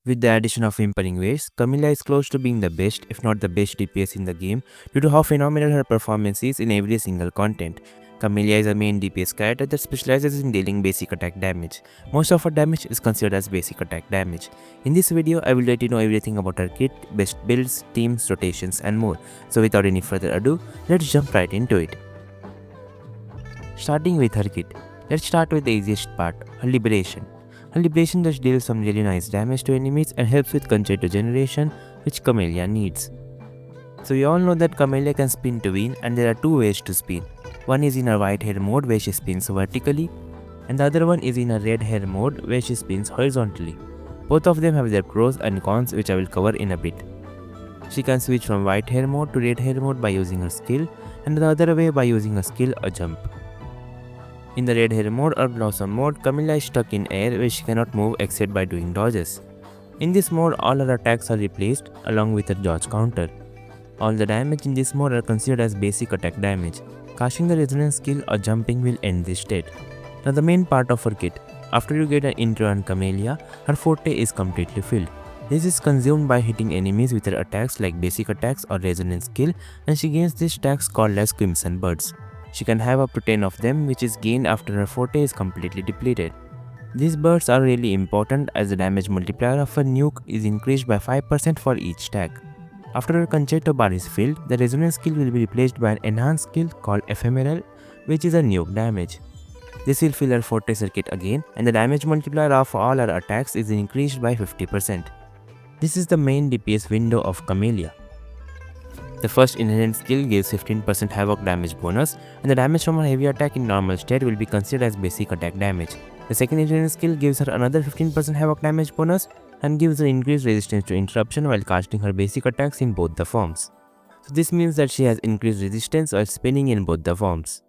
With the addition of Whimpering Waves, Camellya is close to being the best, if not the best DPS in the game due to how phenomenal her performance is in every single content. Camellya is a main DPS character that specializes in dealing basic attack damage. Most of her damage is considered as basic attack damage. In this video, I will let you know everything about her kit, best builds, teams, rotations and more. So without any further ado, let's jump right into it. Starting with her kit, let's start with the easiest part, her Liberation. Her Liberation just deals some really nice damage to enemies and helps with concerto generation, which Camellya needs. So we all know that Camellya can spin to win, and there are two ways to spin. One is in her white hair mode where she spins vertically, and the other one is in her red hair mode where she spins horizontally. Both of them have their pros and cons, which I will cover in a bit. She can switch from white hair mode to red hair mode by using her skill, and the other way by using a skill or jump. In the red hair mode or blossom mode, Camellya is stuck in air where she cannot move except by doing dodges. In this mode, all her attacks are replaced along with her dodge counter. All the damage in this mode are considered as basic attack damage. Casting the resonance skill or jumping will end this state. Now the main part of her kit. After you get an intro on Camellya, her forte is completely filled. This is consumed by hitting enemies with her attacks like basic attacks or resonance skill, and she gains these stacks called as Crimson Birds. She can have up to 10 of them, which is gained after her forte is completely depleted. These birds are really important as the damage multiplier of her nuke is increased by 5% for each stack. After her concerto bar is filled, the resonance skill will be replaced by an enhanced skill called Ephemeral, which is a nuke damage. This will fill her forte circuit again, and the damage multiplier of all her attacks is increased by 50%. This is the main DPS window of Camellya. The first inherent skill gives 15% havoc damage bonus, and the damage from her heavy attack in normal state will be considered as basic attack damage. The second inherent skill gives her another 15% havoc damage bonus and gives her increased resistance to interruption while casting her basic attacks in both the forms. So this means that she has increased resistance while spinning in both the forms.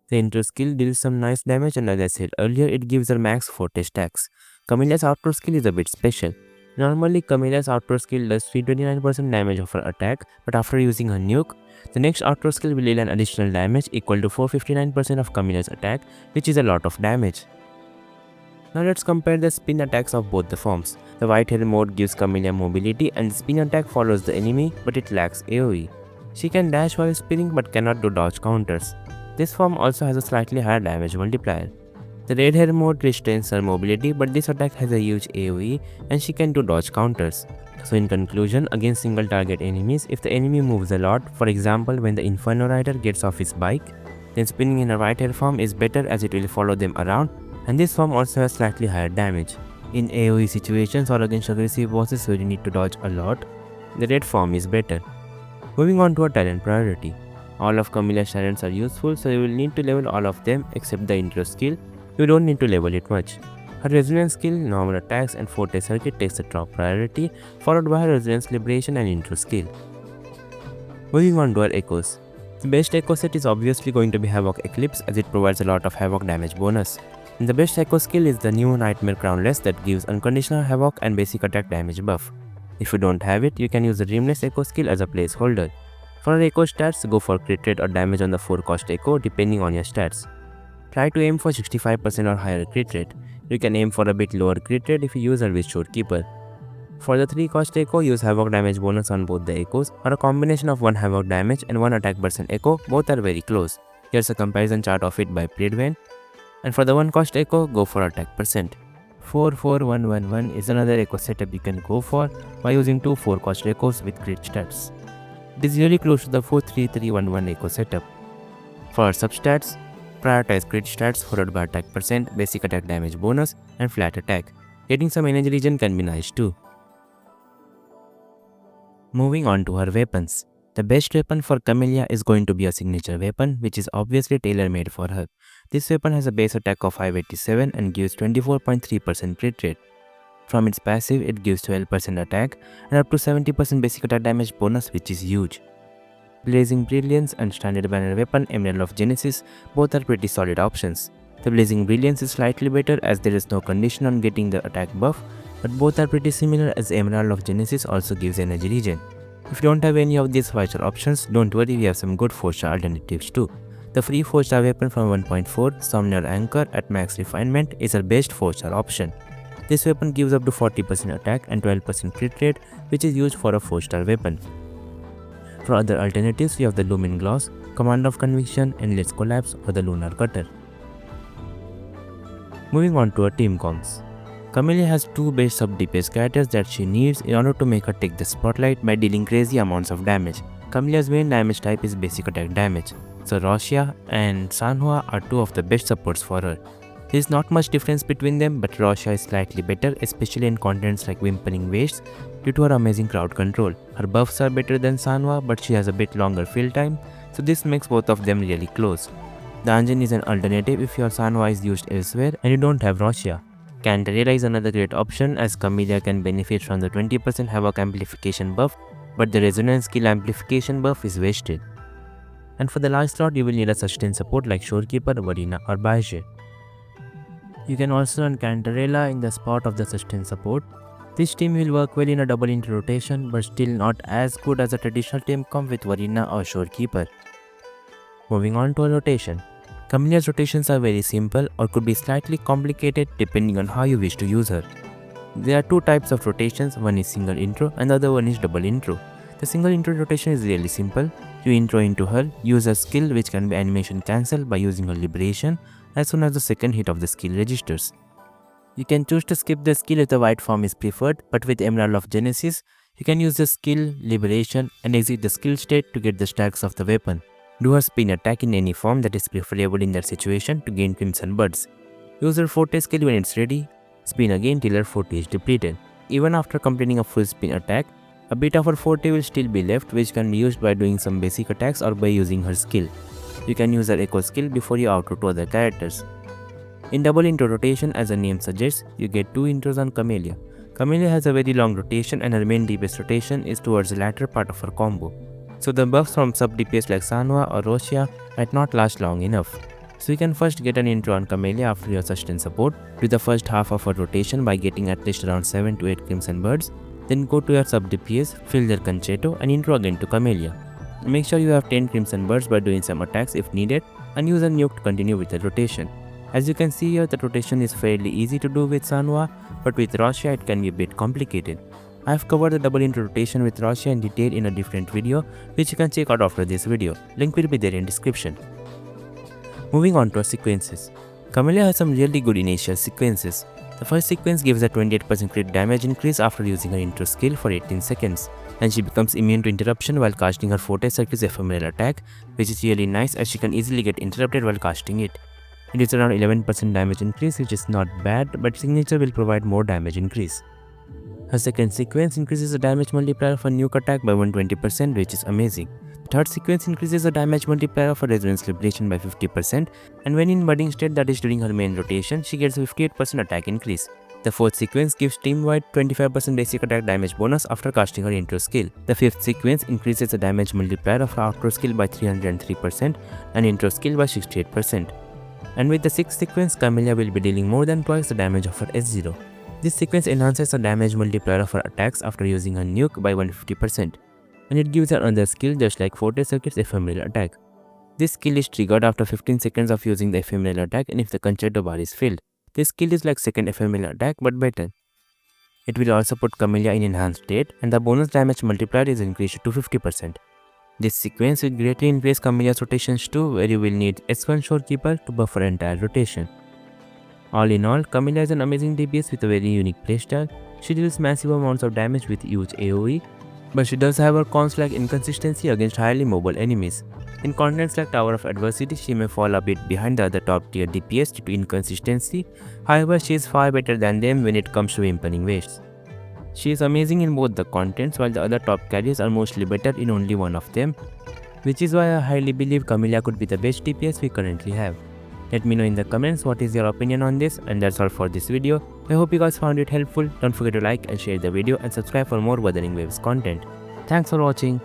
The intro skill deals some nice damage, and as I said earlier, it gives her max forte stacks. Camellya's outro skill is a bit special. Normally, Camellya's outro skill does 329% damage of her attack, but after using her nuke, the next outro skill will deal an additional damage equal to 459% of Camellya's attack, which is a lot of damage. Now let's compare the spin attacks of both the forms. The white hair mode gives Camellya mobility, and the spin attack follows the enemy, but it lacks AoE. She can dash while spinning but cannot do dodge counters. This form also has a slightly higher damage multiplier. The red hair mode restrains her mobility, but this attack has a huge AoE and she can do dodge counters. So in conclusion, against single target enemies, if the enemy moves a lot, for example when the Inferno Rider gets off his bike, then spinning in a white hair form is better as it will follow them around, and this form also has slightly higher damage. In AoE situations or against aggressive bosses where you need to dodge a lot, the red form is better. Moving on to our talent priority. All of Camellya's talents are useful, so you will need to level all of them except the intro skill. You don't need to level it much. Her resonance skill, normal attacks and forte circuit takes the top priority, followed by her resonance liberation and intro skill. Moving on to her echoes. The best echo set is obviously going to be Havoc Eclipse as it provides a lot of Havoc damage bonus. And the best echo skill is the new Nightmare Crownless that gives unconditional Havoc and basic attack damage buff. If you don't have it, you can use the Dreamless echo skill as a placeholder. For her echo stats, go for crit rate or damage on the 4 cost echo depending on your stats. Try to aim for 65% or higher crit rate. You can aim for a bit lower crit rate if you use a Witchshore Keeper. For the 3 cost echo, use Havoc damage bonus on both the echoes or a combination of 1 Havoc damage and 1 attack percent echo, both are very close. Here's a comparison chart of it by Pridwen. And for the 1 cost echo, go for attack percent. 44111 is another echo setup you can go for by using 2 4 cost echoes with crit stats. It is really close to the 43311 echo setup. For our substats, prioritize crit stats followed by attack percent, basic attack damage bonus and flat attack. Getting some energy regen can be nice too. Moving on to her weapons. The best weapon for Camellya is going to be a signature weapon, which is obviously tailor-made for her. This weapon has a base attack of 587 and gives 24.3% crit rate. From its passive, it gives 12% attack and up to 70% basic attack damage bonus, which is huge. Blazing Brilliance and Standard Banner Weapon Emerald of Genesis both are pretty solid options. The Blazing Brilliance is slightly better as there is no condition on getting the attack buff, but both are pretty similar as Emerald of Genesis also gives energy regen. If you don't have any of these 5-star options, don't worry, we have some good 4-star alternatives too. The free 4-star weapon from 1.4, Somnier Anchor at max refinement, is our best 4-star option. This weapon gives up to 40% attack and 12% crit rate, which is used for a 4-star weapon. For other alternatives, we have the Lumen Gloss, Command of Conviction, Endless Collapse, or the Lunar Cutter. Moving on to her team comps. Camellya has 2 base sub DPS characters that she needs in order to make her take the spotlight by dealing crazy amounts of damage. Camellya's main damage type is basic attack damage, so Roshia and Sanhua are 2 of the best supports for her. There is not much difference between them, but Roshia is slightly better, especially in contents like Whimpering Wastes, due to her amazing crowd control. Her buffs are better than Sanhua, but she has a bit longer fill time, so this makes both of them really close. The engine is an alternative if your Sanhua is used elsewhere and you don't have Roshia. Cantarella is another great option, as Camellya can benefit from the 20% Havoc amplification buff, but the resonance skill amplification buff is wasted. And for the last slot, you will need a sustain support like Shorekeeper, Varina, or Baishe. You can also run Cantarella in the spot of the sustain support. This team will work well in a double intro rotation, but still not as good as a traditional team comp with Varina or Shorekeeper. Moving on to a rotation. Camellya's rotations are very simple or could be slightly complicated depending on how you wish to use her. There are 2 types of rotations, one is single intro and the other one is double intro. The single intro rotation is really simple. You intro into her, use a skill which can be animation cancelled by using her liberation as soon as the second hit of the skill registers. You can choose to skip the skill if the white form is preferred, but with Emerald of Genesis, you can use the skill, liberation and exit the skill state to get the stacks of the weapon. Do her spin attack in any form that is preferable in that situation to gain Crimson Buds. Use her forte skill when it's ready, spin again till her forte is depleted. Even after completing a full spin attack, a bit of her forte will still be left, which can be used by doing some basic attacks or by using her skill. You can use her echo skill before you outro to other characters. In double intro rotation, as the name suggests, you get 2 intros on Camellya. Camellya has a very long rotation and her main DPS rotation is towards the latter part of her combo. So the buffs from sub DPS like Sanhua or Roshia might not last long enough. So you can first get an intro on Camellya after your sustain support, do the first half of her rotation by getting at least around 7 to 8 Crimson Buds, then go to your sub DPS, fill their Concerto and intro again to Camellya. Make sure you have 10 Crimson Buds by doing some attacks if needed and use a nuke to continue with the rotation. As you can see here, the rotation is fairly easy to do with Sanhua, but with Roshia it can be a bit complicated. I have covered the double intro rotation with Roshia in detail in a different video, which you can check out after this video. Link will be there in description. Moving on to our sequences. Camellya has some really good initial sequences. The first sequence gives a 28% crit damage increase after using her intro skill for 18 seconds, and she becomes immune to interruption while casting her Forte Circuit's ephemeral attack, which is really nice as she can easily get interrupted while casting it. It is around 11% damage increase, which is not bad, but signature will provide more damage increase. Her second sequence increases the damage multiplier of a nuke attack by 120%, which is amazing. The third sequence increases the damage multiplier of a resonance liberation by 50%, and when in budding state, that is during her main rotation, she gets a 58% attack increase. The fourth sequence gives team-wide 25% basic attack damage bonus after casting her intro skill. The fifth sequence increases the damage multiplier of her outro skill by 303% and intro skill by 68%. And with the sixth sequence, Camellya will be dealing more than twice the damage of her S0. This sequence enhances the damage multiplier of her attacks after using her nuke by 150%, and it gives her another skill just like Forte Circuit's ephemeral attack. This skill is triggered after 15 seconds of using the ephemeral attack and if the Concerto bar is filled. This skill is like second ephemeral attack but better. It will also put Camellya in enhanced state and the bonus damage multiplier is increased to 50%. This sequence will greatly increase Camellya's rotations too, where you will need S1 Shorekeeper to buff her entire rotation. All in all, Camellya is an amazing DPS with a very unique playstyle. She deals massive amounts of damage with huge AoE, but she does have her cons like inconsistency against highly mobile enemies. In contents like Tower of Adversity, she may fall a bit behind the other top tier DPS due to inconsistency, however she is far better than them when it comes to Whimpering Wastes. She is amazing in both the contents while the other top carriers are mostly better in only one of them, which is why I highly believe Camellya could be the best DPS we currently have. Let me know in the comments what is your opinion on this, and that's all for this video. I hope you guys found it helpful. Don't forget to like and share the video and subscribe for more Wuthering Waves content. Thanks for watching.